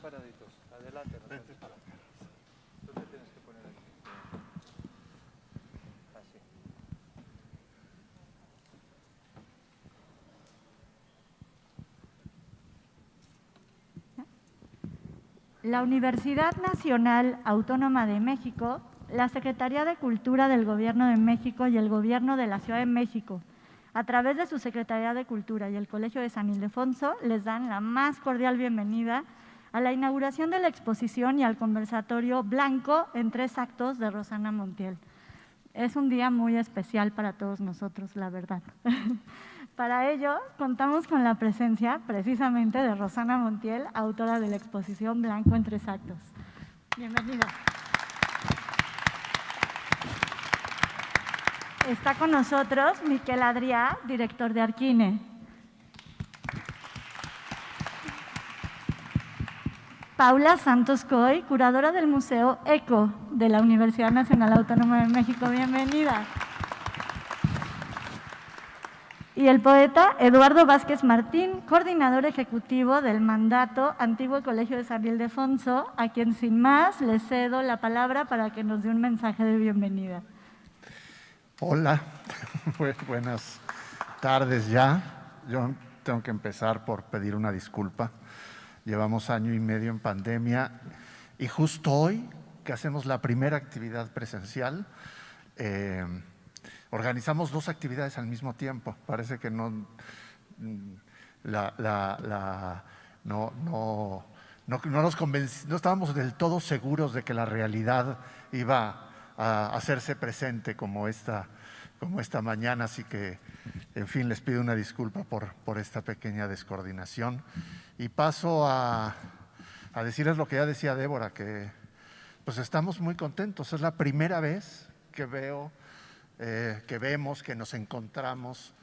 paraditos. Adelante. Vente para acá. Tú te tienes que poner aquí. Así. La Universidad Nacional Autónoma de México, la Secretaría de Cultura del Gobierno de México y el Gobierno de la Ciudad de México, a través de su Secretaría de Cultura y el Colegio de San Ildefonso, les dan la más cordial bienvenida a la inauguración de la exposición y al conversatorio Blanco en 3 actos de Rosana Montiel. Es un día muy especial para todos nosotros, la verdad. Para ello, contamos con la presencia precisamente de Rosana Montiel, autora de la exposición Blanco en 3 actos. Bienvenida. Está con nosotros Miquel Adrià, director de Arquine. Paula Santos Coy, curadora del Museo ECO de la Universidad Nacional Autónoma de México. Bienvenida. Y el poeta Eduardo Vázquez Martín, coordinador ejecutivo del mandato Antiguo Colegio de San Ildefonso, a quien sin más le cedo la palabra para que nos dé un mensaje de bienvenida. Hola, buenas tardes ya. Yo tengo que empezar por pedir una disculpa. Llevamos 1 año y medio en pandemia y justo hoy que hacemos la primera actividad presencial, organizamos 2 actividades al mismo tiempo. Parece que no estábamos del todo seguros de que la realidad iba a hacerse presente como esta mañana, así que, en fin, les pido una disculpa por esta pequeña descoordinación. Y paso a decirles lo que ya decía Débora, que pues estamos muy contentos. Es la primera vez que vemos, que nos encontramos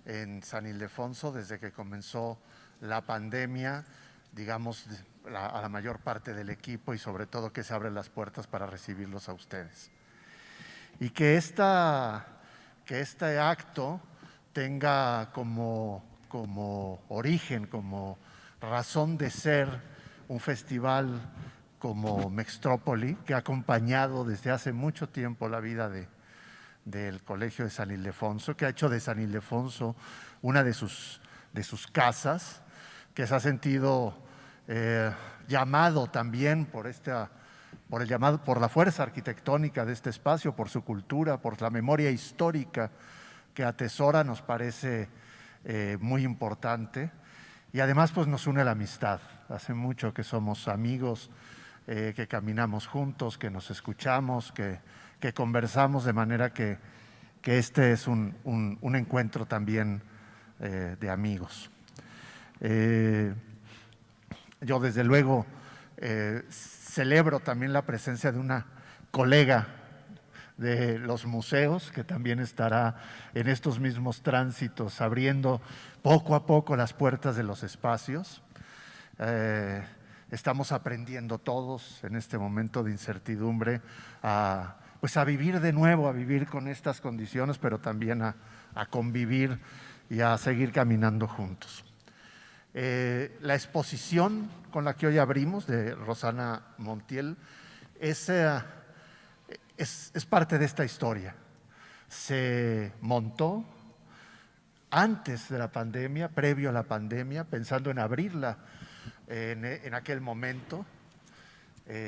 en San Ildefonso desde que comenzó la pandemia, digamos, a la mayor parte del equipo, y sobre todo que se abren las puertas para recibirlos a ustedes. Y que este acto tenga como origen, como razón de ser, un festival como Mextrópoli, que ha acompañado desde hace mucho tiempo la vida del Colegio de San Ildefonso, que ha hecho de San Ildefonso una de sus casas, que se ha sentido llamado también por la fuerza arquitectónica de este espacio, por su cultura, por la memoria histórica que atesora. Nos parece muy importante. Y además pues nos une la amistad. Hace mucho que somos amigos, que caminamos juntos, que nos escuchamos, que conversamos, de manera que este es un encuentro también de amigos. Yo desde luego celebro también la presencia de una colega de los museos, que también estará en estos mismos tránsitos, abriendo poco a poco las puertas de los espacios. Estamos aprendiendo todos en este momento de incertidumbre a vivir de nuevo, a vivir con estas condiciones, pero también a convivir y a seguir caminando juntos. La exposición con la que hoy abrimos, de Rosana Montiel, es parte de esta historia. Se montó antes de la pandemia, previo a la pandemia, pensando en abrirla en aquel momento.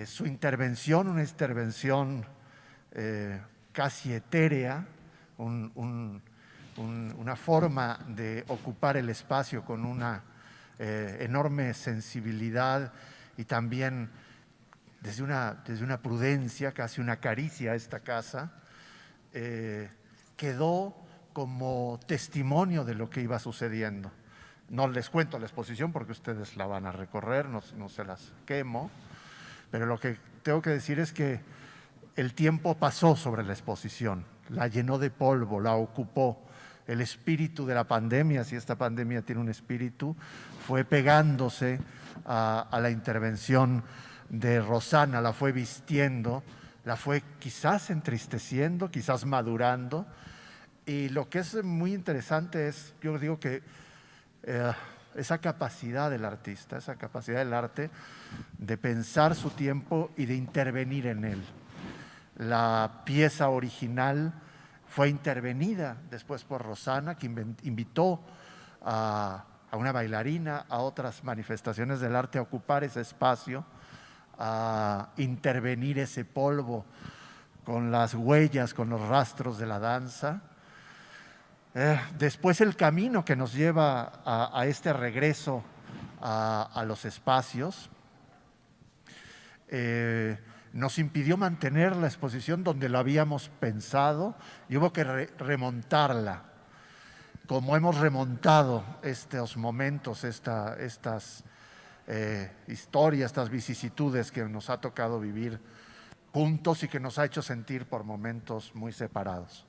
Su intervención, una intervención casi etérea, una forma de ocupar el espacio con una enorme sensibilidad, y también desde una prudencia, casi una caricia a esta casa, quedó como testimonio de lo que iba sucediendo. No les cuento la exposición porque ustedes la van a recorrer, no se las quemo, pero lo que tengo que decir es que el tiempo pasó sobre la exposición, la llenó de polvo, la ocupó. El espíritu de la pandemia, si esta pandemia tiene un espíritu, fue pegándose a la intervención de Rosana, la fue vistiendo, la fue quizás entristeciendo, quizás madurando. Y lo que es muy interesante es, yo digo que esa capacidad del artista, esa capacidad del arte de pensar su tiempo y de intervenir en él. La pieza original fue intervenida después por Rosana, que invitó a una bailarina, a otras manifestaciones del arte a ocupar ese espacio, a intervenir ese polvo con las huellas, con los rastros de la danza. Después el camino que nos lleva a este regreso a los espacios nos impidió mantener la exposición donde lo habíamos pensado y hubo que remontarla. Como hemos remontado estos momentos, estas historias, estas vicisitudes que nos ha tocado vivir juntos y que nos ha hecho sentir por momentos muy separados.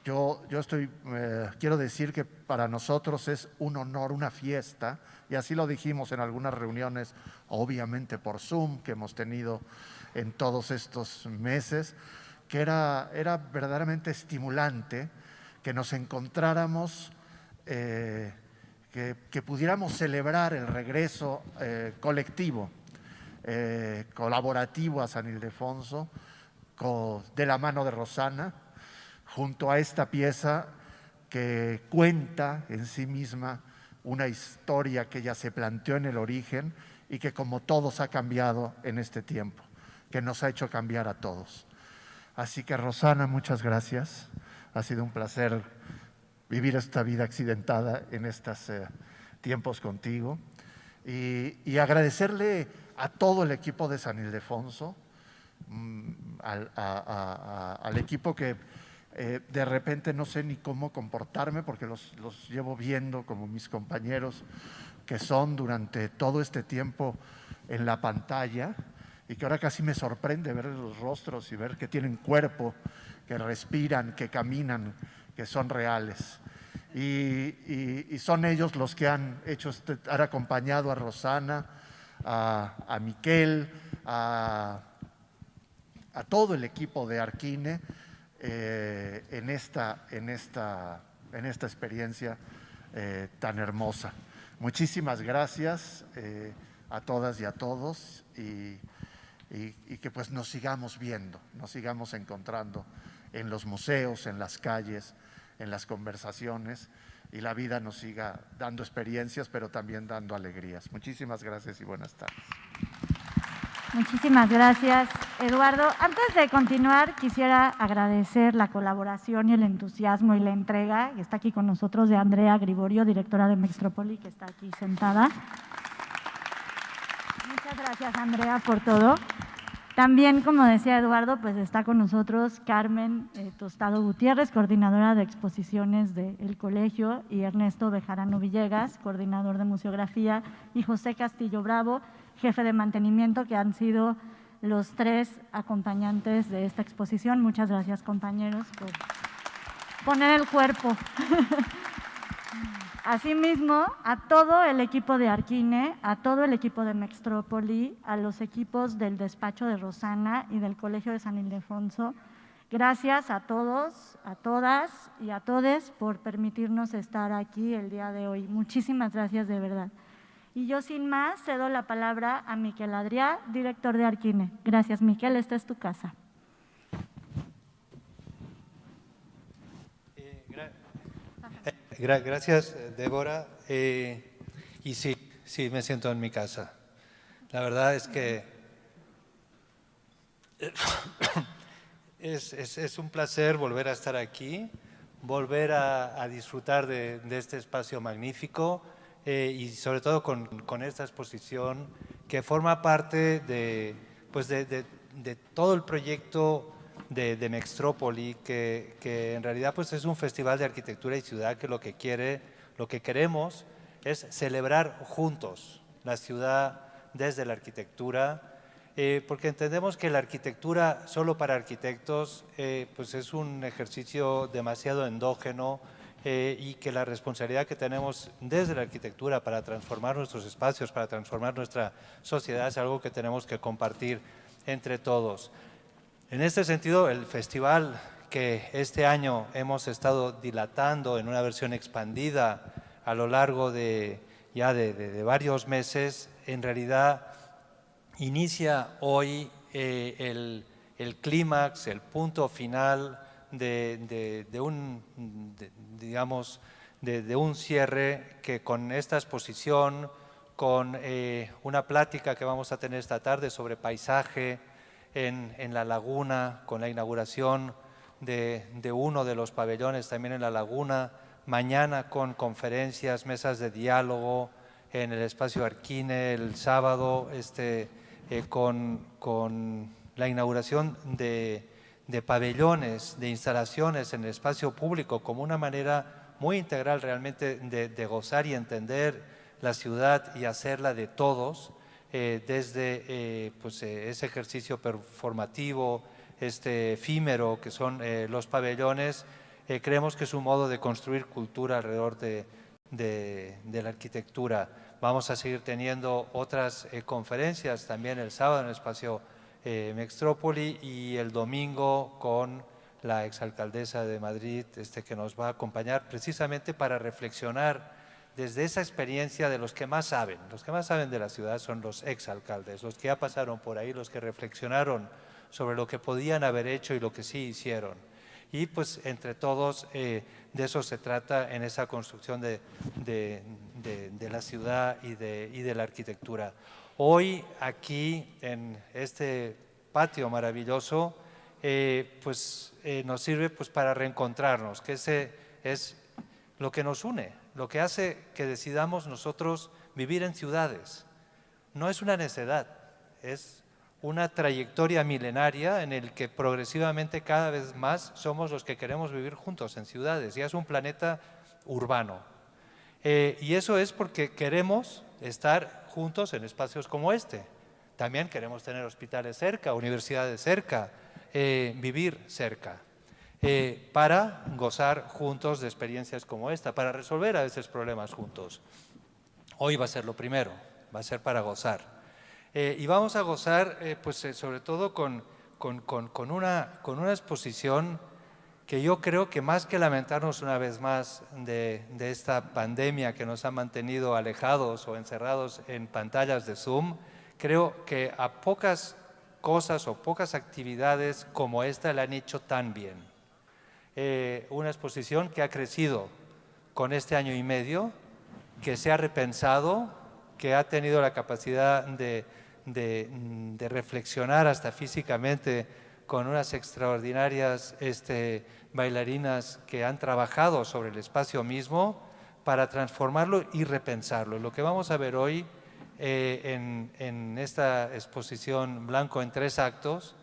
Quiero decir que para nosotros es un honor, una fiesta, y así lo dijimos en algunas reuniones, obviamente por Zoom, que hemos tenido en todos estos meses, que era verdaderamente estimulante que nos encontráramos, que pudiéramos celebrar el regreso colectivo, colaborativo a San Ildefonso, de la mano de Rosana, junto a esta pieza que cuenta en sí misma una historia que ya se planteó en el origen y que como todos ha cambiado en este tiempo, que nos ha hecho cambiar a todos. Así que Rosana, muchas gracias. Ha sido un placer vivir esta vida accidentada en estos tiempos contigo y agradecerle a todo el equipo de San Ildefonso, al equipo que de repente no sé ni cómo comportarme porque los llevo viendo como mis compañeros que son durante todo este tiempo en la pantalla y que ahora casi me sorprende ver los rostros y ver que tienen cuerpo, que respiran, que caminan, que son reales. Y son ellos los que han acompañado a Rosana, a Miquel, a todo el equipo de Arquine en esta experiencia tan hermosa. Muchísimas gracias a todas y a todos y que pues nos sigamos viendo, nos sigamos encontrando en los museos, en las calles, en las conversaciones y la vida nos siga dando experiencias pero también dando alegrías. Muchísimas gracias y buenas tardes. Muchísimas gracias, Eduardo. Antes de continuar, quisiera agradecer la colaboración y el entusiasmo y la entrega, que está aquí con nosotros, de Andrea Griborio, directora de Mextrópoli, que está aquí sentada. Muchas gracias, Andrea, por todo. También, como decía Eduardo, pues está con nosotros Carmen Tostado Gutiérrez, coordinadora de exposiciones del colegio, y Ernesto Bejarano Villegas, coordinador de museografía, y José Castillo Bravo, jefe de mantenimiento, que han sido los tres acompañantes de esta exposición. Muchas gracias, compañeros, por poner el cuerpo. Asimismo, a todo el equipo de Arquine, a todo el equipo de Mextrópoli, a los equipos del despacho de Rosana y del Colegio de San Ildefonso, gracias a todos, a todas y a todes por permitirnos estar aquí el día de hoy. Muchísimas gracias de verdad. Y yo sin más cedo la palabra a Miquel Adrià, director de Arquine. Gracias, Miquel, esta es tu casa. Gracias, Débora. Y sí, me siento en mi casa. La verdad es que es un placer volver a estar aquí, volver a disfrutar de este espacio magnífico y sobre todo con esta exposición que forma parte de todo el proyecto de Mextrópoli, que en realidad pues es un festival de arquitectura y ciudad que lo que queremos es celebrar juntos la ciudad desde la arquitectura, porque entendemos que la arquitectura solo para arquitectos pues es un ejercicio demasiado endógeno y que la responsabilidad que tenemos desde la arquitectura para transformar nuestros espacios, para transformar nuestra sociedad es algo que tenemos que compartir entre todos. En este sentido, el festival que este año hemos estado dilatando en una versión expandida a lo largo de varios meses, en realidad inicia hoy el clímax, el punto final de un cierre que con esta exposición, con una plática que vamos a tener esta tarde sobre paisaje en la laguna, con la inauguración de uno de los pabellones también en la laguna, mañana con conferencias, mesas de diálogo en el espacio Arquine, el sábado con la inauguración de pabellones, de instalaciones en el espacio público como una manera muy integral realmente de gozar y entender la ciudad y hacerla de todos, desde ese ejercicio performativo, efímero que son los pabellones. Creemos que es un modo de construir cultura alrededor de la arquitectura. Vamos a seguir teniendo otras conferencias también el sábado en el espacio Mextrópoli y el domingo con la exalcaldesa de Madrid que nos va a acompañar precisamente para reflexionar desde esa experiencia de los que más saben. Los que más saben de la ciudad son los exalcaldes, los que ya pasaron por ahí, los que reflexionaron sobre lo que podían haber hecho y lo que sí hicieron. Y pues entre todos de eso se trata en esa construcción de la ciudad y de la arquitectura. Hoy aquí en este patio maravilloso nos sirve para reencontrarnos, que ese es lo que nos une, lo que hace que decidamos nosotros vivir en ciudades. No es una necedad, es una trayectoria milenaria en el que progresivamente cada vez más somos los que queremos vivir juntos en ciudades. Ya es un planeta urbano. Y eso es porque queremos estar juntos en espacios como este. También queremos tener hospitales cerca, universidades cerca, vivir cerca, para gozar juntos de experiencias como esta, para resolver a veces problemas juntos. Hoy va a ser lo primero, va a ser para gozar. Y vamos a gozar sobre todo con una exposición que yo creo que más que lamentarnos una vez más de esta pandemia que nos ha mantenido alejados o encerrados en pantallas de Zoom, creo que a pocas cosas o pocas actividades como esta la han hecho tan bien. Una exposición que ha crecido con este año y medio, que se ha repensado, que ha tenido la capacidad de reflexionar hasta físicamente con unas extraordinarias bailarinas que han trabajado sobre el espacio mismo para transformarlo y repensarlo. Lo que vamos a ver hoy en esta exposición Blanco en 3 actos,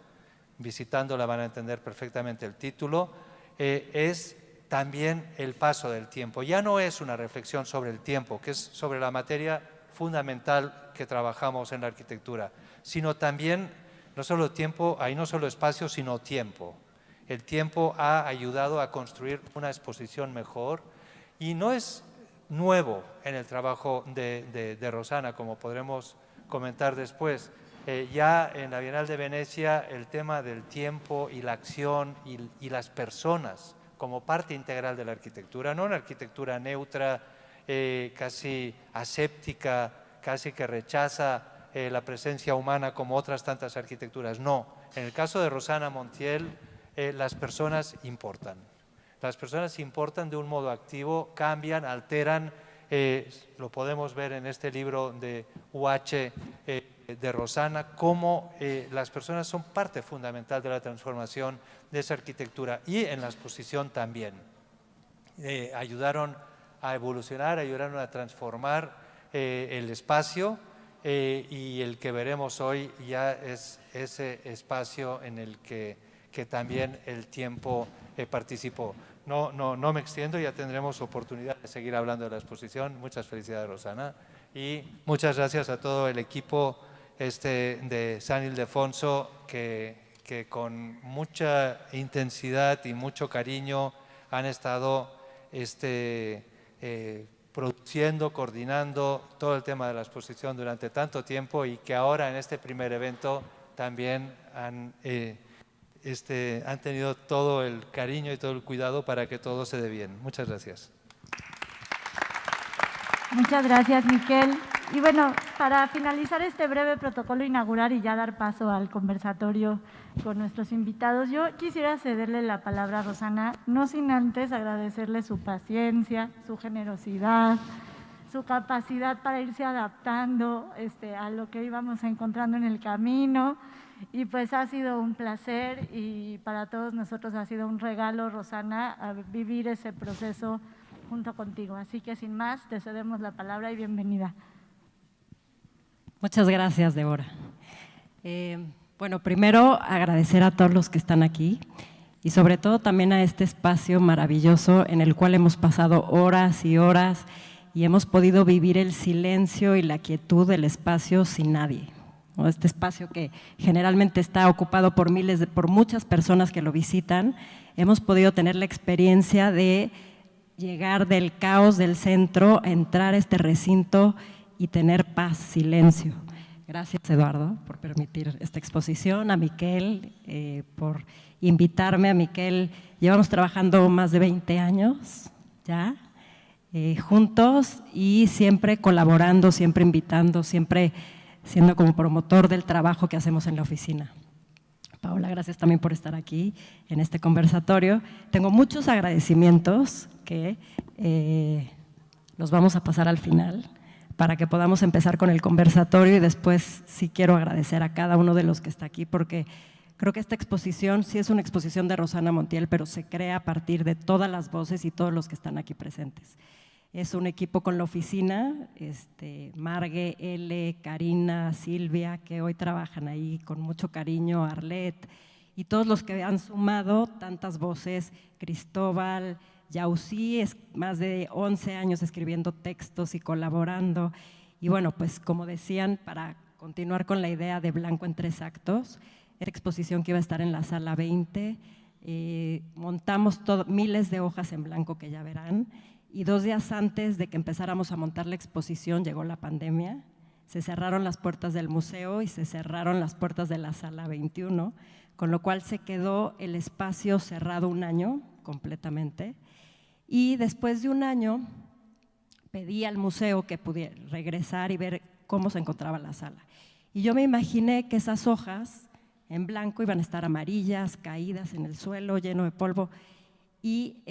visitándola van a entender perfectamente el título, es también el paso del tiempo. Ya no es una reflexión sobre el tiempo, que es sobre la materia fundamental que trabajamos en la arquitectura, sino también no solo tiempo, ahí no solo espacio, sino tiempo. El tiempo ha ayudado a construir una exposición mejor y no es nuevo en el trabajo de Rosana, como podremos comentar después. Ya en la Bienal de Venecia el tema del tiempo y la acción y las personas como parte integral de la arquitectura, no una arquitectura neutra, casi aséptica, casi que rechaza la presencia humana como otras tantas arquitecturas. No, en el caso de Rosana Montiel, las personas importan. Las personas importan de un modo activo, cambian, alteran, lo podemos ver en este libro de UH de Rosana, cómo las personas son parte fundamental de la transformación de esa arquitectura y en la exposición también. Ayudaron a evolucionar, ayudaron a transformar el espacio y el que veremos hoy ya es ese espacio en el que también el tiempo participó. No me extiendo, ya tendremos oportunidad de seguir hablando de la exposición. Muchas felicidades, Rosana, y muchas gracias a todo el equipo de San Ildefonso que con mucha intensidad y mucho cariño han estado produciendo, coordinando todo el tema de la exposición durante tanto tiempo y que ahora en este primer evento también han tenido todo el cariño y todo el cuidado para que todo se dé bien. Muchas gracias. Muchas gracias, Miquel. Y bueno, para finalizar este breve protocolo inaugural y ya dar paso al conversatorio con nuestros invitados, yo quisiera cederle la palabra a Rosana, no sin antes agradecerle su paciencia, su generosidad, su capacidad para irse adaptando a lo que íbamos encontrando en el camino. Y pues ha sido un placer y para todos nosotros ha sido un regalo, Rosana, a vivir ese proceso junto contigo. Así que sin más, te cedemos la palabra y bienvenida. Muchas gracias, Débora. Bueno, primero agradecer a todos los que están aquí y sobre todo también a este espacio maravilloso en el cual hemos pasado horas y horas y hemos podido vivir el silencio y la quietud del espacio sin nadie, ¿no? Este espacio que generalmente está ocupado por muchas personas que lo visitan, hemos podido tener la experiencia de llegar del caos del centro, entrar a este recinto y tener paz, silencio. Gracias, Eduardo, por permitir esta exposición, a Miquel, por invitarme. A Miquel, llevamos trabajando más de 20 años ya, juntos y siempre colaborando, siempre invitando, siempre siendo como promotor del trabajo que hacemos en la oficina. Paola, gracias también por estar aquí en este conversatorio. Tengo muchos agradecimientos que los vamos a pasar al final para que podamos empezar con el conversatorio y después sí quiero agradecer a cada uno de los que está aquí porque creo que esta exposición sí es una exposición de Rosana Montiel, pero se crea a partir de todas las voces y todos los que están aquí presentes. Es un equipo con la oficina, Margue, L, Karina, Silvia, que hoy trabajan ahí con mucho cariño, Arlet, y todos los que han sumado tantas voces, Cristóbal, Yausí, es más de 11 años escribiendo textos y colaborando. Y bueno, pues como decían, para continuar con la idea de Blanco en 3 actos, esta exposición que iba a estar en la sala 20, montamos miles de hojas en blanco que ya verán, y 2 días antes de que empezáramos a montar la exposición llegó la pandemia, se cerraron las puertas del museo y se cerraron las puertas de la sala 21, con lo cual se quedó el espacio cerrado 1 año completamente. Y después de 1 año pedí al museo que pudiera regresar y ver cómo se encontraba la sala. Y yo me imaginé que esas hojas en blanco iban a estar amarillas, caídas en el suelo, lleno de polvo. Y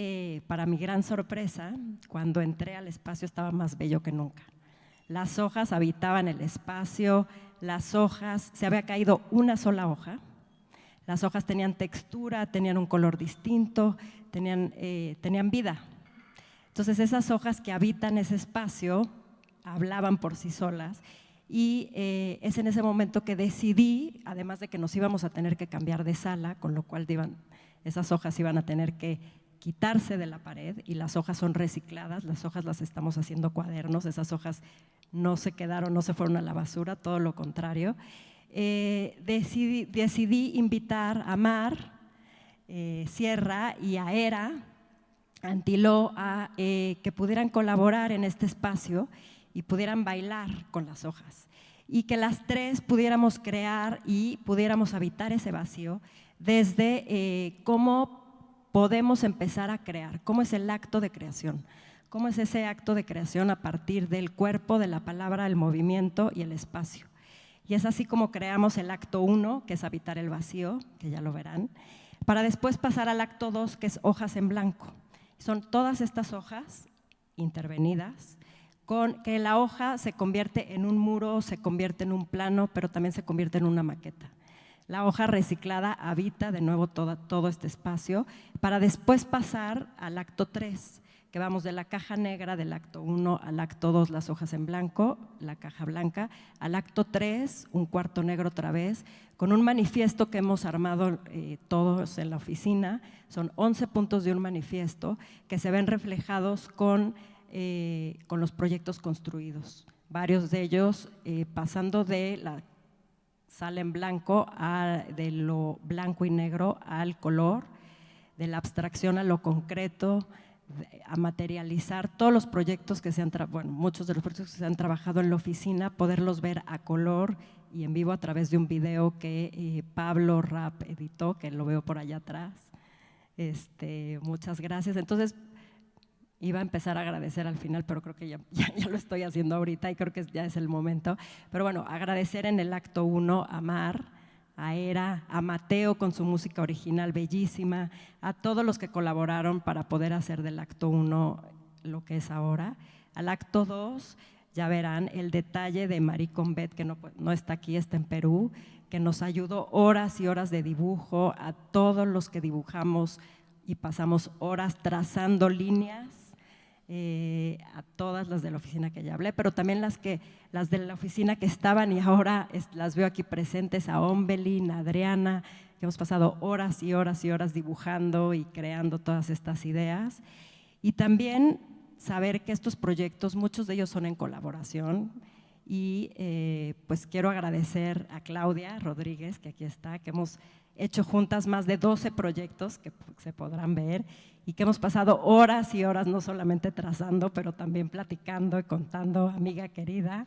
para mi gran sorpresa, cuando entré al espacio estaba más bello que nunca. Las hojas habitaban el espacio, las hojas, se había caído 1 sola hoja, las hojas tenían textura, tenían un color distinto, tenían vida. Entonces esas hojas que habitan ese espacio hablaban por sí solas y es en ese momento que decidí, además de que nos íbamos a tener que cambiar de sala, con lo cual esas hojas iban a tener que quitarse de la pared y las hojas son recicladas, las hojas las estamos haciendo cuadernos, esas hojas no se quedaron, no se fueron a la basura, todo lo contrario. Decidí invitar a Mar, Sierra y a Era, Antiló, a que pudieran colaborar en este espacio y pudieran bailar con las hojas y que las 3 pudiéramos crear y pudiéramos habitar ese vacío desde cómo podemos empezar a crear, cómo es el acto de creación, cómo es ese acto de creación a partir del cuerpo, de la palabra, el movimiento y el espacio. Y es así como creamos el acto 1, que es habitar el vacío, que ya lo verán, para después pasar al acto 2, que es hojas en blanco. Son todas estas hojas intervenidas, con que la hoja se convierte en un muro, se convierte en un plano, pero también se convierte en una maqueta. La hoja reciclada habita de nuevo todo este espacio para después pasar al acto 3, que vamos de la caja negra del acto 1 al acto 2, las hojas en blanco, la caja blanca, al acto 3, un cuarto negro otra vez, con un manifiesto que hemos armado todos en la oficina. Son 11 puntos de un manifiesto que se ven reflejados con los proyectos construidos. Varios de ellos pasando de la sala en blanco, de lo blanco y negro al color, de la abstracción a lo concreto, a materializar todos los proyectos que muchos de los proyectos que se han trabajado en la oficina, poderlos ver a color y en vivo a través de un video que Pablo Rapp editó, que lo veo por allá atrás. Muchas gracias. Entonces, Iba a empezar a agradecer al final, pero creo que ya lo estoy haciendo ahorita y creo que ya es el momento. Pero bueno, agradecer en el acto 1 a Mar, a Era, a Mateo con su música original bellísima, a todos los que colaboraron para poder hacer del acto 1 lo que es ahora. Al acto 2 ya verán el detalle de Marie Combet, que no está aquí, está en Perú, que nos ayudó horas y horas de dibujo, a todos los que dibujamos y pasamos horas trazando líneas, a todas las de la oficina que ya hablé, pero también las de la oficina que estaban y ahora las veo aquí presentes, a Ombelin, a Adriana, que hemos pasado horas y horas y horas dibujando y creando todas estas ideas. Y también saber que estos proyectos, muchos de ellos son en colaboración, y pues quiero agradecer a Claudia Rodríguez, que aquí está, que hemos hecho juntas más de 12 proyectos que se podrán ver y que hemos pasado horas y horas no solamente trazando, pero también platicando y contando, amiga querida.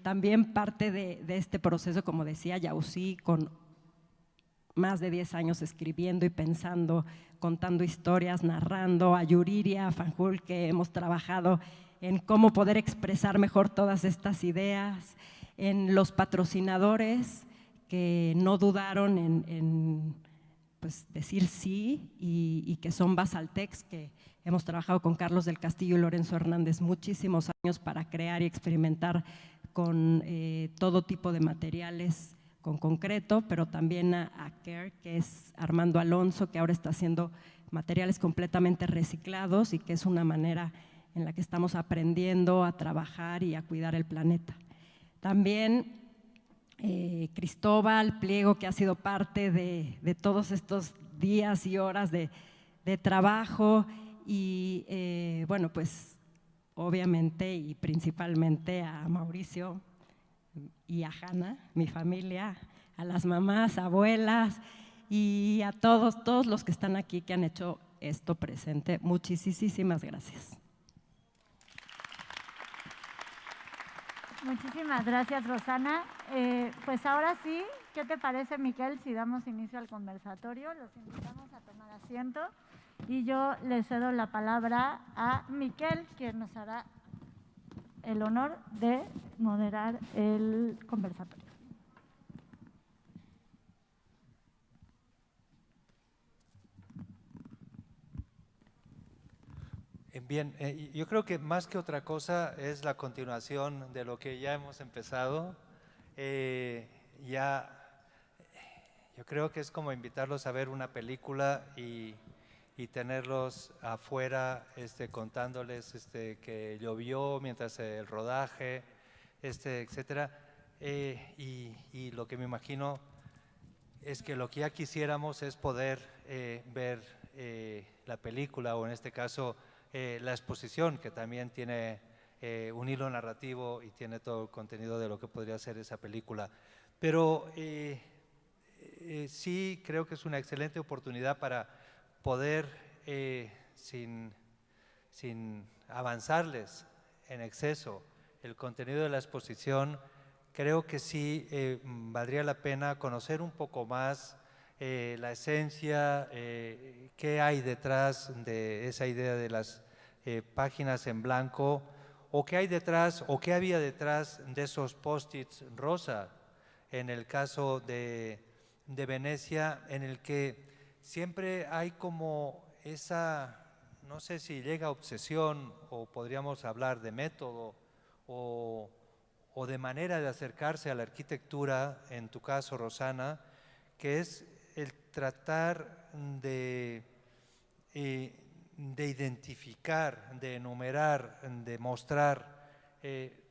También parte de este proceso, como decía Yausí, con más de 10 años escribiendo y pensando, contando historias, narrando, a Yuriria, a Fanjul, que hemos trabajado en cómo poder expresar mejor todas estas ideas, en los patrocinadores que no dudaron en pues, decir sí, y que son Basaltex, que hemos trabajado con Carlos del Castillo y Lorenzo Hernández muchísimos años para crear y experimentar con todo tipo de materiales con concreto, pero también a Care, que es Armando Alonso, que ahora está haciendo materiales completamente reciclados y que es una manera en la que estamos aprendiendo a trabajar y a cuidar el planeta. También Cristóbal Pliego, que ha sido parte de todos estos días y horas de trabajo, y bueno, pues obviamente y principalmente a Mauricio y a Hanna, mi familia, a las mamás, abuelas y a todos los que están aquí que han hecho esto presente. Muchísimas gracias. Muchísimas gracias, Rosana. Pues ahora sí, ¿qué te parece, Miquel, si damos inicio al conversatorio? Los invitamos a tomar asiento y yo le cedo la palabra a Miquel, quien nos hará el honor de moderar el conversatorio. Bien, yo creo que más que otra cosa es la continuación de lo que ya hemos empezado. Yo creo que es como invitarlos a ver una película y tenerlos afuera contándoles que llovió mientras el rodaje, etcétera. Y lo que me imagino es que lo que ya quisiéramos es poder ver la película, o en este caso la exposición, que también tiene un hilo narrativo y tiene todo el contenido de lo que podría ser esa película. Pero sí creo que es una excelente oportunidad para poder, sin avanzarles en exceso el contenido de la exposición, creo que sí valdría la pena conocer un poco más la esencia, qué hay detrás de esa idea de las páginas en blanco, o qué hay detrás, o qué había detrás de esos post-its rosa, en el caso de Venecia, en el que siempre hay como esa, no sé si llega obsesión, o podríamos hablar de método, o de manera de acercarse a la arquitectura, en tu caso, Rosana, que es el tratar de identificar, de enumerar, de mostrar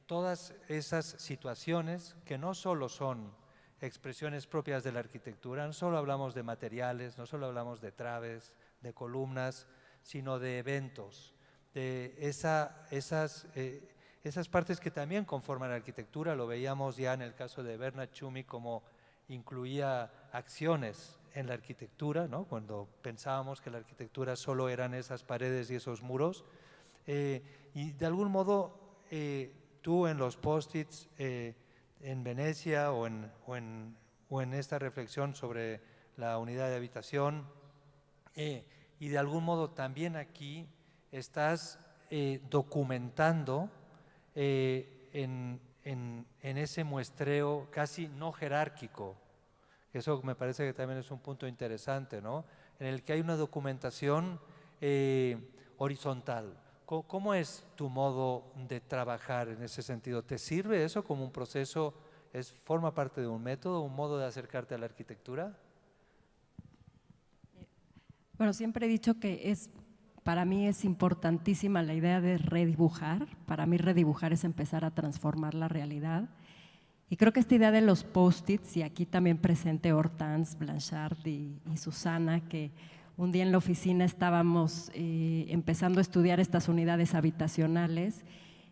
todas esas situaciones que no solo son expresiones propias de la arquitectura, no solo hablamos de materiales, no solo hablamos de traves, de columnas, sino de eventos, de esas partes que también conforman la arquitectura. Lo veíamos ya en el caso de Bernard Tschumi, como incluía acciones en la arquitectura, ¿no? Cuando pensábamos que la arquitectura solo eran esas paredes y esos muros. Y de algún modo tú en los post-its en Venecia o en esta reflexión sobre la unidad de habitación, y de algún modo también aquí estás documentando en ese muestreo casi no jerárquico. Eso me parece que también es un punto interesante, ¿no? En el que hay una documentación horizontal. ¿Cómo es tu modo de trabajar en ese sentido? ¿Te sirve eso como un proceso? ¿Forma parte de un método, un modo de acercarte a la arquitectura? Bueno, siempre he dicho que para mí es importantísima la idea de redibujar. Para mí redibujar es empezar a transformar la realidad. Y creo que esta idea de los post-its, y aquí también presente Hortense Blanchard y Susana, que un día en la oficina estábamos empezando a estudiar estas unidades habitacionales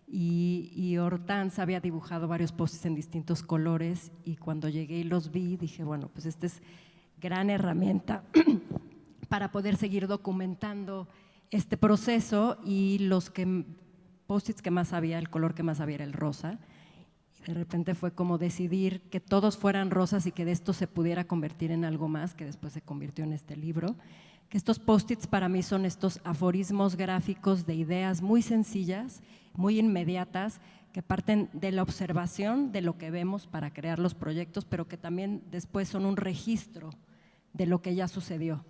y Hortense había dibujado varios post-its en distintos colores y cuando llegué y los vi dije, bueno, pues esta es gran herramienta para poder seguir documentando este proceso y los post-its que más había, el color que más había era el rosa. Y de repente fue como decidir que todos fueran rosas y que de esto se pudiera convertir en algo más, que después se convirtió en este libro. Que estos post-its para mí son estos aforismos gráficos de ideas muy sencillas, muy inmediatas, que parten de la observación de lo que vemos para crear los proyectos, pero que también después son un registro de lo que ya sucedió.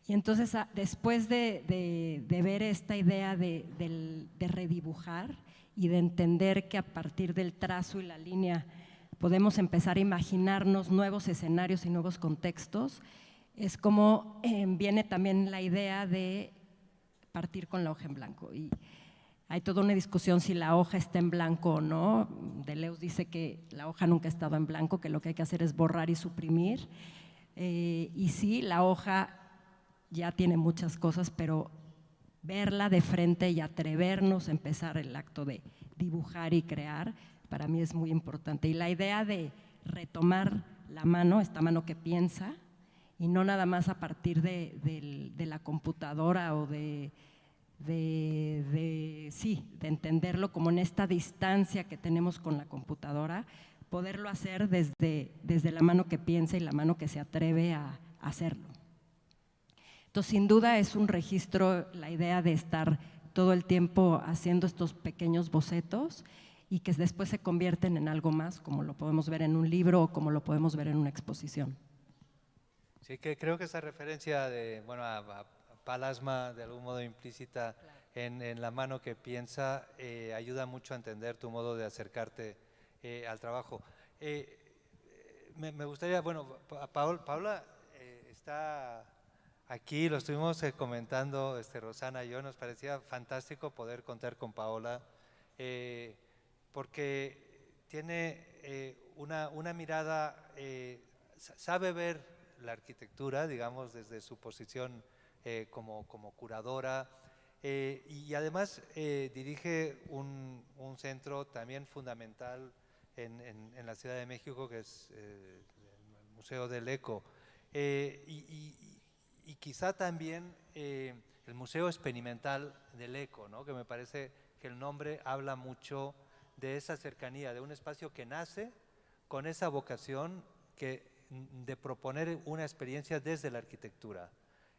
Y entonces, después de ver esta idea de redibujar y de entender que a partir del trazo y la línea podemos empezar a imaginarnos nuevos escenarios y nuevos contextos, es como viene también la idea de partir con la hoja en blanco. Y hay toda una discusión si la hoja está en blanco o no. Deleuze dice que la hoja nunca ha estado en blanco, que lo que hay que hacer es borrar y suprimir. Y sí, la hoja ya tiene muchas cosas, pero verla de frente y atrevernos a empezar el acto de dibujar y crear, para mí es muy importante. Y la idea de retomar la mano, esta mano que piensa, y no nada más a partir de la computadora o de entenderlo como en esta distancia que tenemos con la computadora, poderlo hacer desde la mano que piensa y la mano que se atreve a hacerlo. Entonces, sin duda es un registro la idea de estar todo el tiempo haciendo estos pequeños bocetos y que después se convierten en algo más, como lo podemos ver en un libro o como lo podemos ver en una exposición. Sí, que creo que esa referencia a Palasma, de algún modo implícita, claro, en la mano que piensa, ayuda mucho a entender tu modo de acercarte al trabajo. Me gustaría, Paola está aquí, lo estuvimos comentando Rosana y yo, nos parecía fantástico poder contar con Paola, porque tiene una mirada, sabe ver la arquitectura, digamos, desde su posición como curadora, y además dirige un centro también fundamental en la Ciudad de México, que es el Museo del Eco, y quizá también el Museo Experimental del Eco, ¿no? Que me parece que el nombre habla mucho de esa cercanía, de un espacio que nace con esa vocación de proponer una experiencia desde la arquitectura.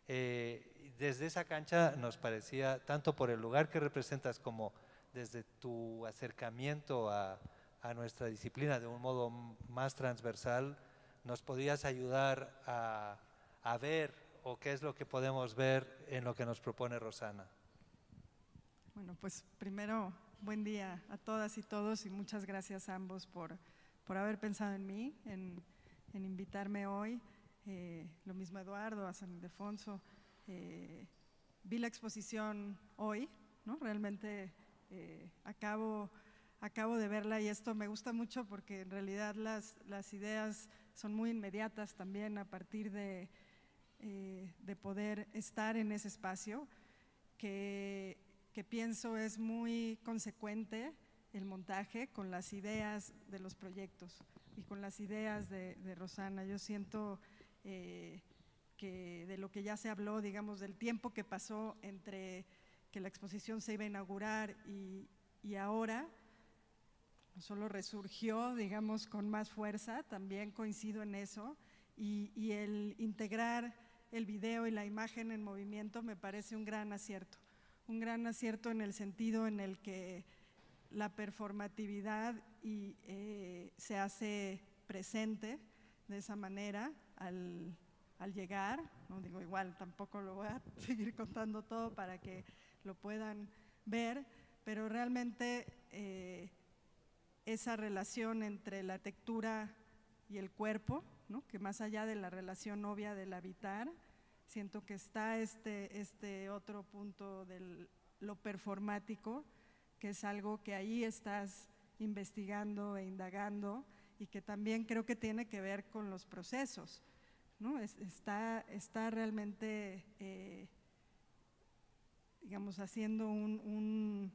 Desde esa cancha nos parecía, tanto por el lugar que representas como desde tu acercamiento a nuestra disciplina de un modo más transversal, nos podías ayudar a ver o qué es lo que podemos ver en lo que nos propone Rosana. Bueno, pues primero, buen día a todas y todos y muchas gracias a ambos por haber pensado en mí, en invitarme hoy. Lo mismo a Eduardo, a San Ildefonso. Vi la exposición hoy, ¿no? Realmente acabo de verla y esto me gusta mucho porque en realidad las ideas son muy inmediatas también a partir de poder estar en ese espacio que pienso es muy consecuente el montaje con las ideas de los proyectos y con las ideas de Rosana. Yo siento que de lo que ya se habló, digamos, del tiempo que pasó entre que la exposición se iba a inaugurar y ahora, no solo resurgió, digamos, con más fuerza, también coincido en eso, y el integrar el video y la imagen en movimiento me parece un gran acierto un gran acierto en el sentido en el que la performatividad se hace presente de esa manera al llegar, no digo igual, tampoco lo voy a seguir contando todo para que lo puedan ver, pero realmente esa relación entre la textura y el cuerpo, ¿no? Que más allá de la relación obvia del habitar, siento que está este otro punto de lo performático, que es algo que ahí estás investigando e indagando y que también creo que tiene que ver con los procesos, ¿no? Está realmente, digamos, haciendo una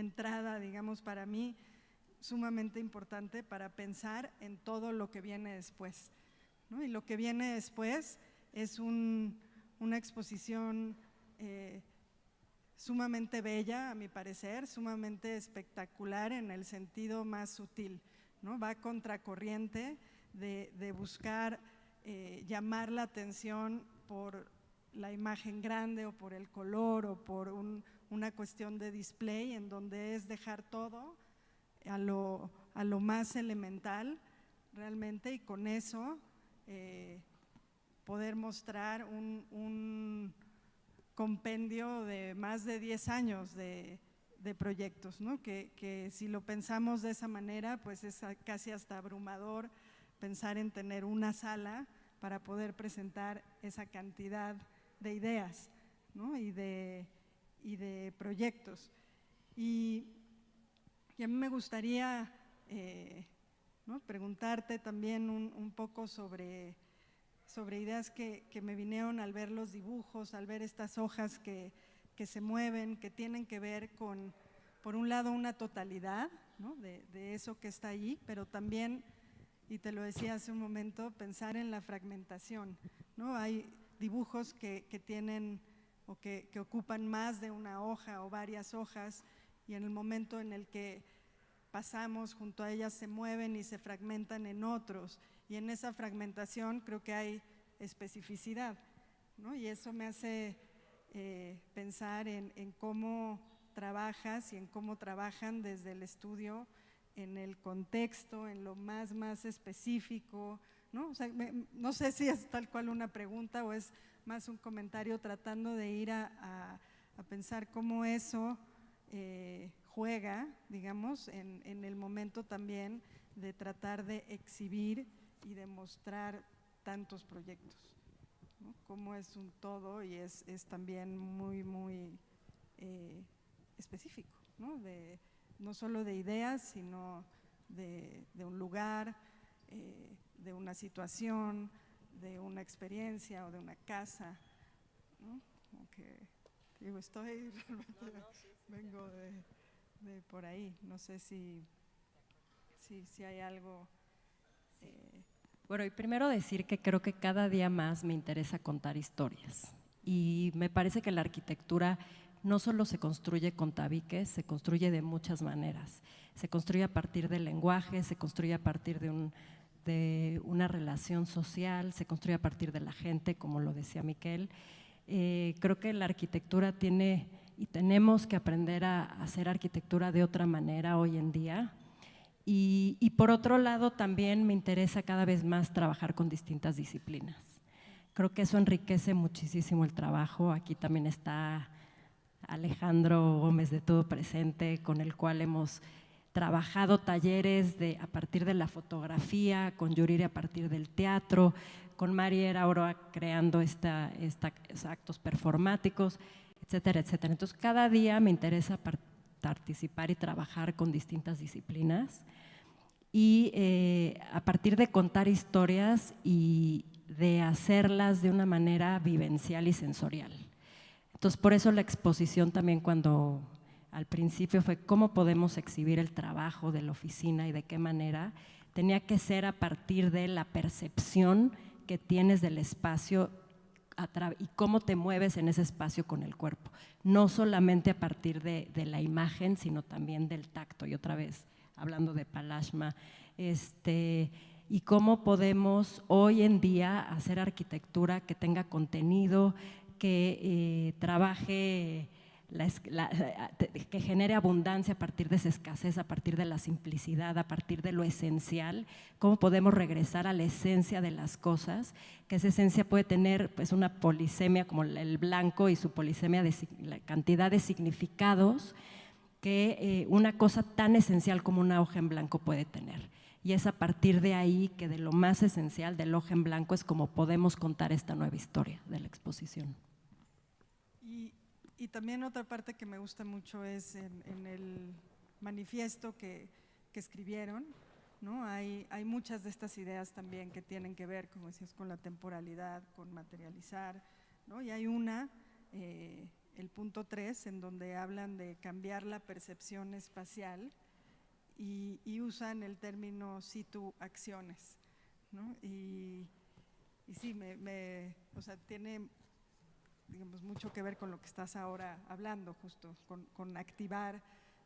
entrada, digamos, para mí sumamente importante para pensar en todo lo que viene después, ¿no? Y lo que viene después es una exposición sumamente bella, a mi parecer, sumamente espectacular en el sentido más sutil, ¿no? Va contracorriente de buscar llamar la atención por la imagen grande o por el color o por una cuestión de display, en donde es dejar todo a lo más elemental realmente, y con eso poder mostrar un compendio de más de 10 años de proyectos, ¿no? Que si lo pensamos de esa manera, pues es casi hasta abrumador pensar en tener una sala para poder presentar esa cantidad de ideas, ¿no? y de proyectos. Y a mí me gustaría ¿no? preguntarte también un poco sobre ideas que me vinieron al ver los dibujos, al ver estas hojas que se mueven, que tienen que ver con, por un lado, una totalidad, ¿no? de eso que está ahí, pero también, y te lo decía hace un momento, pensar en la fragmentación, ¿no? Hay dibujos que tienen o que ocupan más de una hoja o varias hojas, y en el momento en el que pasamos junto a ellas se mueven y se fragmentan en otros, y en esa fragmentación creo que hay especificidad, ¿no? Y eso me hace pensar en cómo trabajas y en cómo trabajan desde el estudio, en el contexto, en lo más específico, ¿no? O sea, no sé si es tal cual una pregunta o es más un comentario tratando de ir a pensar cómo eso juega, digamos, en el momento también de tratar de exhibir y de mostrar tantos proyectos, ¿no? Cómo es un todo y es también muy específico, ¿no? No solo de ideas, sino de un lugar, de una situación, de una experiencia o de una casa, ¿no? Como que, digo, estoy realmente, vengo de por ahí, no sé si hay algo. Bueno, y primero decir que creo que cada día más me interesa contar historias, y me parece que la arquitectura no solo se construye con tabiques, se construye de muchas maneras. Se construye a partir del lenguaje, se construye a partir de una relación social, se construye a partir de la gente, como lo decía Miquel. Creo que la arquitectura tiene y tenemos que aprender a hacer arquitectura de otra manera hoy en día. Y por otro lado, también me interesa cada vez más trabajar con distintas disciplinas. Creo que eso enriquece muchísimo el trabajo. Aquí también está Alejandro Gómez de Todo Presente, con el cual hemos trabajado talleres a partir de la fotografía, con Yuriri a partir del teatro, con Mariera ahora creando estos actos performáticos, etcétera, etcétera. Entonces, cada día me interesa participar y trabajar con distintas disciplinas, y a partir de contar historias y de hacerlas de una manera vivencial y sensorial. Entonces, por eso la exposición también, cuando al principio fue cómo podemos exhibir el trabajo de la oficina y de qué manera, tenía que ser a partir de la percepción que tienes del espacio y cómo te mueves en ese espacio con el cuerpo, no solamente a partir de la imagen, sino también del tacto. Y otra vez, hablando de Palashma, y cómo podemos hoy en día hacer arquitectura que tenga contenido, que trabaje, que genere abundancia a partir de esa escasez, a partir de la simplicidad, a partir de lo esencial, cómo podemos regresar a la esencia de las cosas, que esa esencia puede tener pues una polisemia como el blanco y su polisemia de la cantidad de significados que una cosa tan esencial como una hoja en blanco puede tener. Y es a partir de ahí que de lo más esencial del hoja en blanco es como podemos contar esta nueva historia de la exposición. Y también otra parte que me gusta mucho es en el manifiesto que escribieron, ¿no? Hay muchas de estas ideas también que tienen que ver, como decías, con la temporalidad, con materializar, ¿no? Y hay una, el punto 3, en donde hablan de cambiar la percepción espacial y usan el término situ-acciones, ¿no? Y sí, o sea, tiene, digamos, mucho que ver con lo que estás ahora hablando, justo, con activar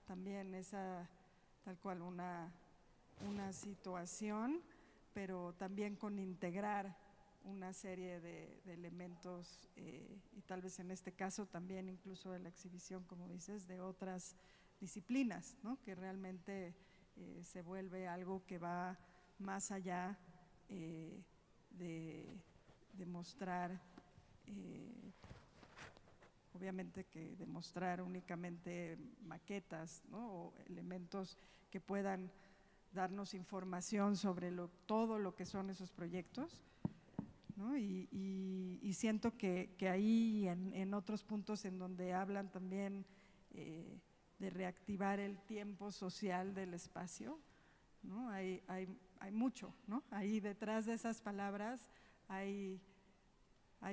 también esa, tal cual, una situación, pero también con integrar una serie de elementos y tal vez en este caso también incluso de la exhibición, como dices, de otras disciplinas, ¿no? Que realmente se vuelve algo que va más allá de mostrar, obviamente que demostrar únicamente maquetas, ¿no? O elementos que puedan darnos información sobre todo lo que son esos proyectos, ¿no? Y siento que ahí en otros puntos en donde hablan también de reactivar el tiempo social del espacio, ¿no? Hay mucho, ¿no? Ahí detrás de esas palabras hay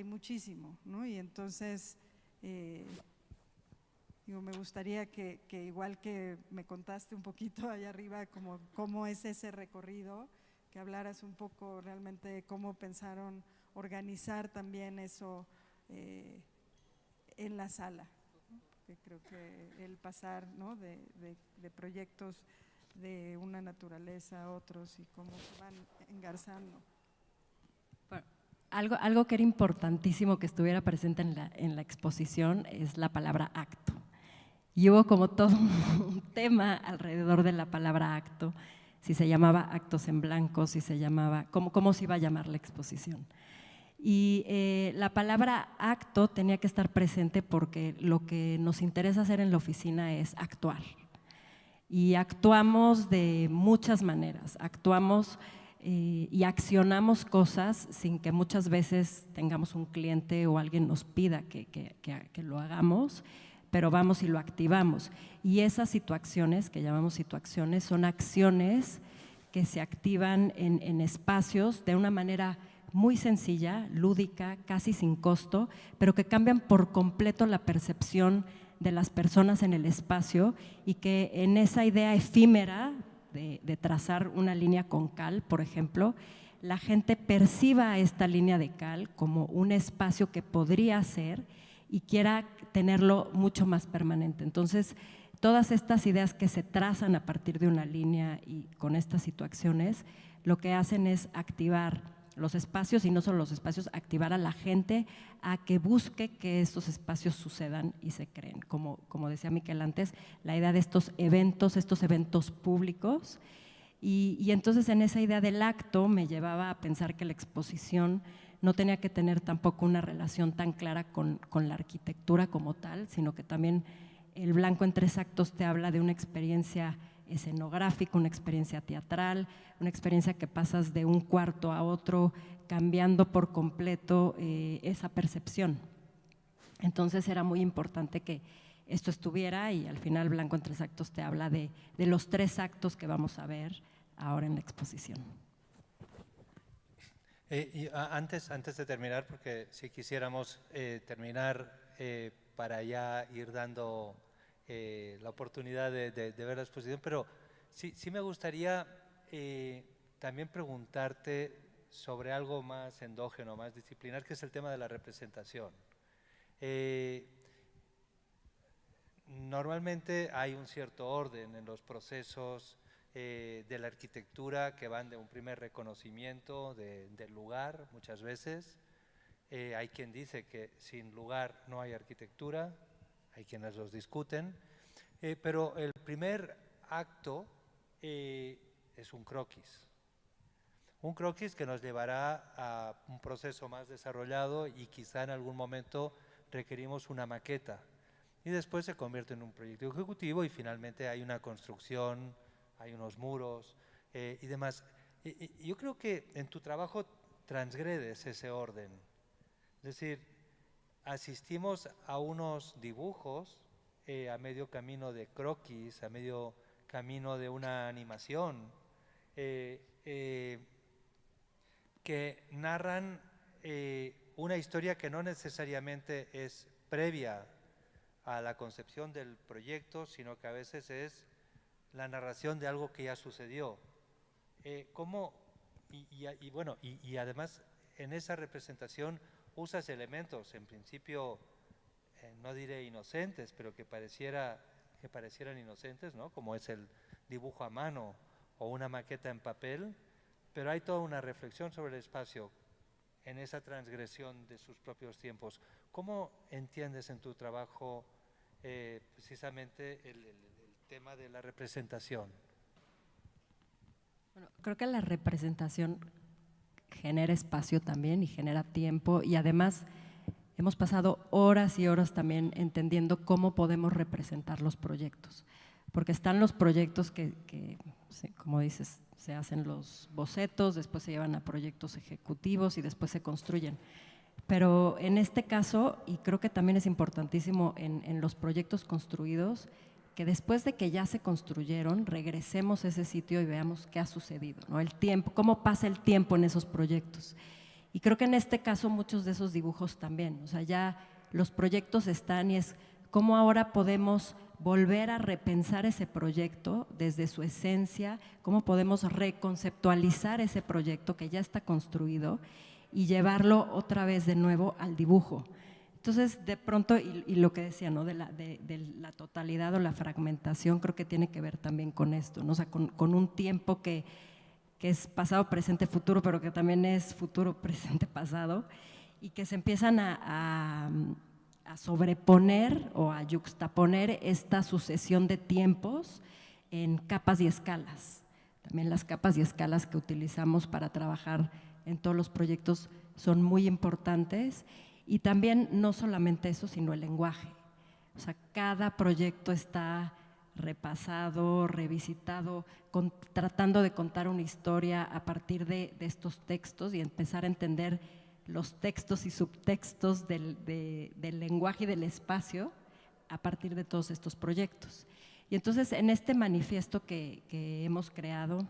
muchísimo, ¿no? Y entonces, digo, me gustaría que igual que me contaste un poquito allá arriba cómo es ese recorrido, que hablaras un poco realmente de cómo pensaron organizar también eso en la sala, ¿no? Porque creo que el pasar, ¿no? de proyectos de una naturaleza a otros y cómo se van engarzando. Bueno, algo que era importantísimo que estuviera presente en la exposición es la palabra acto. Y hubo como todo un tema alrededor de la palabra acto, si se llamaba actos en blanco, si se llamaba, cómo se iba a llamar la exposición. Y la palabra acto tenía que estar presente porque lo que nos interesa hacer en la oficina es actuar. Y actuamos de muchas maneras, actuamos y accionamos cosas sin que muchas veces tengamos un cliente o alguien nos pida que lo hagamos, pero vamos y lo activamos. Y esas situaciones, que llamamos situaciones, son acciones que se activan en espacios de una manera muy sencilla, lúdica, casi sin costo, pero que cambian por completo la percepción de las personas en el espacio y que en esa idea efímera de trazar una línea con cal, por ejemplo, la gente perciba esta línea de cal como un espacio que podría ser y quiera tenerlo mucho más permanente. Entonces, todas estas ideas que se trazan a partir de una línea y con estas situaciones, lo que hacen es activar los espacios y no solo los espacios, activar a la gente a que busque que estos espacios sucedan y se creen. Como decía Miquel antes, la idea de estos eventos públicos. Y entonces en esa idea del acto me llevaba a pensar que la exposición no tenía que tener tampoco una relación tan clara con la arquitectura como tal, sino que también el blanco en 3 actos te habla de una experiencia escenográfica, una experiencia teatral, una experiencia que pasas de un cuarto a otro, cambiando por completo esa percepción. Entonces era muy importante que esto estuviera y al final Blanco en 3 actos te habla de los 3 actos que vamos a ver ahora en la exposición. Antes de terminar, porque si quisiéramos terminar para ya ir dando la oportunidad de ver la exposición, pero sí me gustaría también preguntarte sobre algo más endógeno, más disciplinar, que es el tema de la representación. Normalmente hay un cierto orden en los procesos de la arquitectura que van de un primer reconocimiento del lugar, muchas veces, Hay quien dice que sin lugar no hay arquitectura, hay quienes los discuten, pero el primer acto es un croquis. Un croquis que nos llevará a un proceso más desarrollado y quizá en algún momento requerimos una maqueta. Y después se convierte en un proyecto ejecutivo y finalmente hay una construcción, hay unos muros y demás. Yo creo que en tu trabajo transgredes ese orden. Es decir, asistimos a unos dibujos a medio camino de croquis, a medio camino de una animación, que narran una historia que no necesariamente es previa a la concepción del proyecto, sino que a veces es la narración de algo que ya sucedió. Y además en esa representación usas elementos, en principio, no diré inocentes, pero que parecieran inocentes, ¿no? Como es el dibujo a mano o una maqueta en papel, pero hay toda una reflexión sobre el espacio en esa transgresión de sus propios tiempos. ¿Cómo entiendes en tu trabajo precisamente el tema de la representación? Bueno, creo que la representación genera espacio también y genera tiempo, y además hemos pasado horas y horas también entendiendo cómo podemos representar los proyectos, porque están los proyectos que como dices, se hacen los bocetos, después se llevan a proyectos ejecutivos y después se construyen. Pero en este caso, y creo que también es importantísimo en los proyectos construidos, que después de que ya se construyeron, regresemos a ese sitio y veamos qué ha sucedido, ¿no? El tiempo, cómo pasa el tiempo en esos proyectos. Y creo que en este caso muchos de esos dibujos también, o sea, ya los proyectos están y es cómo ahora podemos volver a repensar ese proyecto desde su esencia, cómo podemos reconceptualizar ese proyecto que ya está construido y llevarlo otra vez de nuevo al dibujo. Entonces, de pronto, y lo que decía, ¿no? de la totalidad o la fragmentación, creo que tiene que ver también con esto, ¿no? O sea, con un tiempo que es pasado, presente, futuro, pero que también es futuro, presente, pasado, y que se empiezan a sobreponer o a yuxtaponer esta sucesión de tiempos en capas y escalas. También las capas y escalas que utilizamos para trabajar en todos los proyectos son muy importantes. Y también no solamente eso, sino el lenguaje. O sea, cada proyecto está repasado, revisitado, tratando de contar una historia a partir de estos textos y empezar a entender los textos y subtextos del lenguaje y del espacio a partir de todos estos proyectos. Y entonces, en este manifiesto que hemos creado,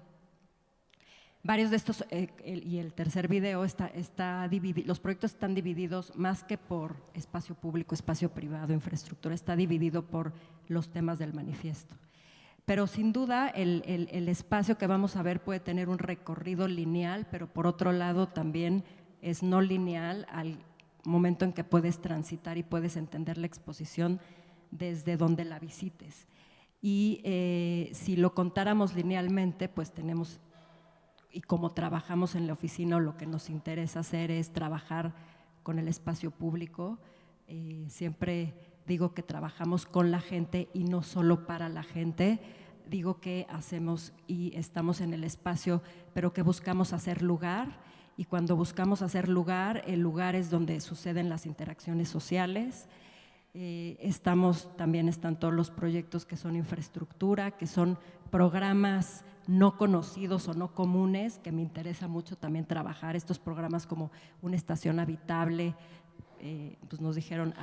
varios de estos, y el tercer video, los proyectos están divididos más que por espacio público, espacio privado, infraestructura, está dividido por los temas del manifiesto. Pero sin duda el espacio que vamos a ver puede tener un recorrido lineal, pero por otro lado también es no lineal al momento en que puedes transitar y puedes entender la exposición desde donde la visites. Y si lo contáramos linealmente, pues tenemos… Y como trabajamos en la oficina, lo que nos interesa hacer es trabajar con el espacio público. Siempre digo que trabajamos con la gente y no solo para la gente. Digo que hacemos y estamos en el espacio, pero que buscamos hacer lugar. Y cuando buscamos hacer lugar, el lugar es donde suceden las interacciones sociales. También están todos los proyectos que son infraestructura, que son programas no conocidos o no comunes, que me interesa mucho también trabajar estos programas como una estación habitable. Pues nos dijeron,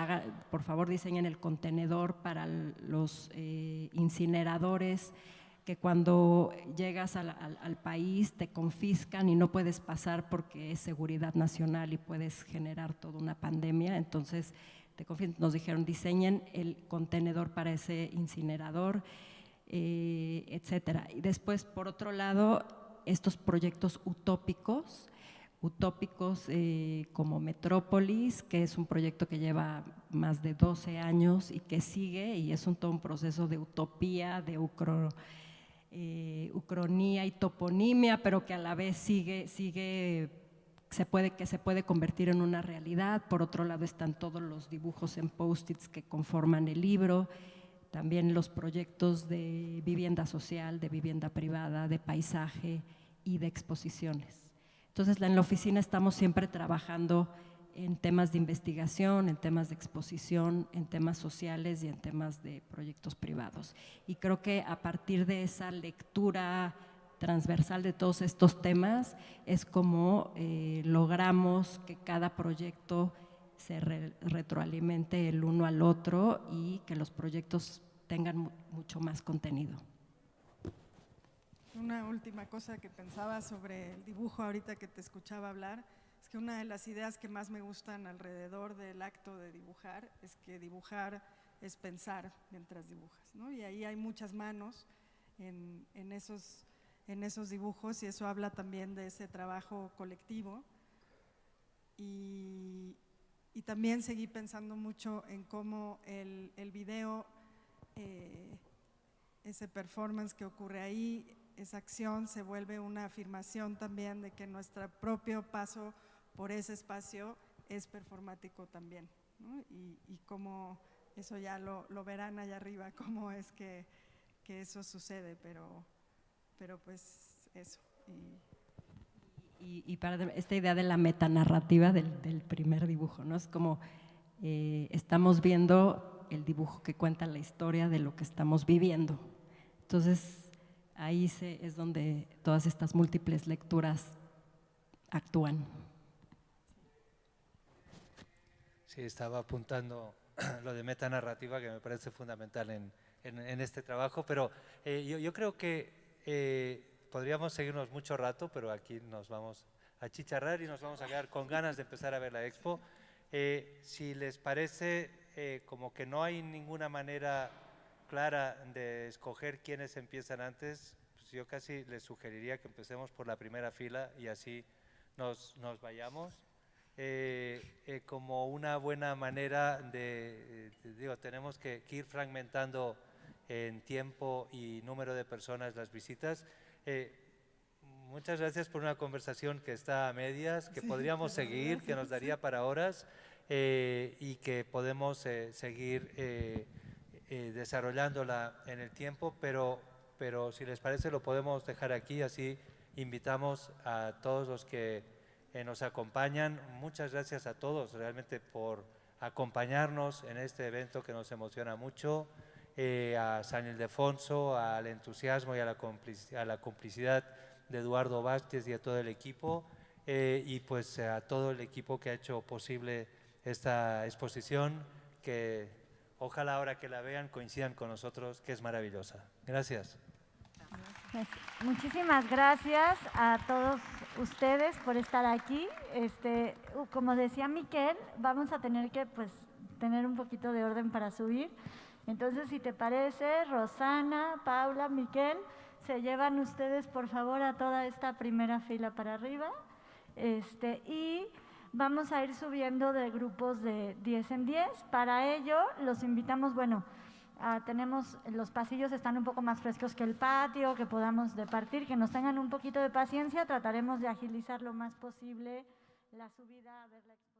por favor diseñen el contenedor para los incineradores, que cuando llegas al país te confiscan y no puedes pasar porque es seguridad nacional y puedes generar toda una pandemia. Entonces nos dijeron, diseñen el contenedor para ese incinerador, etcétera. Y después, por otro lado, estos proyectos utópicos como Metrópolis, que es un proyecto que lleva más de 12 años y que sigue, y es todo un proceso de utopía, de ucronía y toponimia, pero que a la vez sigue que se puede convertir en una realidad. Por otro lado están todos los dibujos en post-its que conforman el libro, también los proyectos de vivienda social, de vivienda privada, de paisaje y de exposiciones. Entonces, en la oficina estamos siempre trabajando en temas de investigación, en temas de exposición, en temas sociales y en temas de proyectos privados. Y creo que a partir de esa lectura transversal de todos estos temas es como logramos que cada proyecto se retroalimente el uno al otro y que los proyectos tengan mucho más contenido. Una última cosa que pensaba sobre el dibujo ahorita que te escuchaba hablar, es que una de las ideas que más me gustan alrededor del acto de dibujar es que dibujar es pensar mientras dibujas, ¿no? Y ahí hay muchas manos en esos dibujos y eso habla también de ese trabajo colectivo. Y también seguí pensando mucho en cómo el video, ese performance que ocurre ahí, esa acción se vuelve una afirmación también de que nuestro propio paso por ese espacio es performático también, ¿no? Y cómo eso ya lo verán allá arriba, cómo es que eso sucede, pero pues eso. Y para esta idea de la metanarrativa del primer dibujo, ¿no? Es como estamos viendo el dibujo que cuenta la historia de lo que estamos viviendo. Entonces, ahí es donde todas estas múltiples lecturas actúan. Sí, estaba apuntando lo de metanarrativa, que me parece fundamental en este trabajo, pero yo creo que podríamos seguirnos mucho rato, pero aquí nos vamos a chicharrar y nos vamos a quedar con ganas de empezar a ver la expo. Si les parece, como que no hay ninguna manera clara de escoger quiénes empiezan antes, pues yo casi les sugeriría que empecemos por la primera fila y así nos vayamos. Como una buena manera digo, tenemos que ir fragmentando en tiempo y número de personas las visitas. Muchas gracias por una conversación que está a medias, que podríamos seguir, que nos daría para horas y que podemos seguir desarrollándola en el tiempo, pero si les parece lo podemos dejar aquí, así invitamos a todos los que nos acompañan. Muchas gracias a todos realmente por acompañarnos en este evento que nos emociona mucho, a San Ildefonso, al entusiasmo y a la complicidad de Eduardo Vázquez y a todo el equipo, y pues a todo el equipo que ha hecho posible esta exposición, que ojalá ahora que la vean coincidan con nosotros, que es maravillosa. Gracias. Pues, muchísimas gracias a todos ustedes por estar aquí. Como decía Miquel, vamos a tener que tener un poquito de orden para subir. Entonces, si te parece, Rosana, Paula, Miquel, se llevan ustedes por favor a toda esta primera fila para arriba. Y vamos a ir subiendo de grupos de 10 en 10. Para ello, los invitamos, los pasillos están un poco más frescos que el patio, que podamos departir, que nos tengan un poquito de paciencia, trataremos de agilizar lo más posible la subida a ver la exposición.